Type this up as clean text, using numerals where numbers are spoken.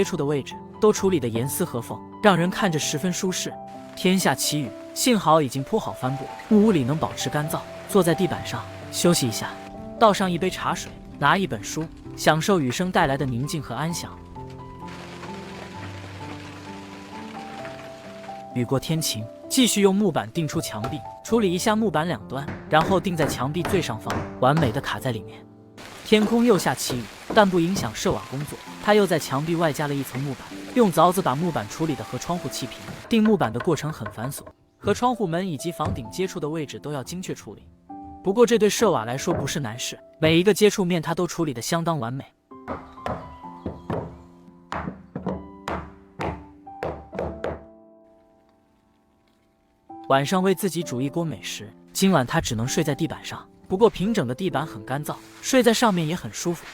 接触的位置都处理得严丝合缝，让人看着十分舒适。天下奇雨，幸好已经铺好帆布，木屋里能保持干燥。坐在地板上休息一下，倒上一杯茶水，拿一本书，享受雨声带来的宁静和安详。雨过天晴，继续用木板钉出墙壁，处理一下木板两端，然后钉在墙壁最上方，完美的卡在里面。天空又下起雨，但不影响摄瓦工作。他又在墙壁外加了一层木板，用凿子把木板处理的和窗户齐平。钉木板的过程很繁琐，和窗户门以及房顶接触的位置都要精确处理。不过这对摄瓦来说不是难事，每一个接触面他都处理得相当完美。晚上为自己煮一锅美食，今晚他只能睡在地板上。不过平整的地板很干燥，睡在上面也很舒服。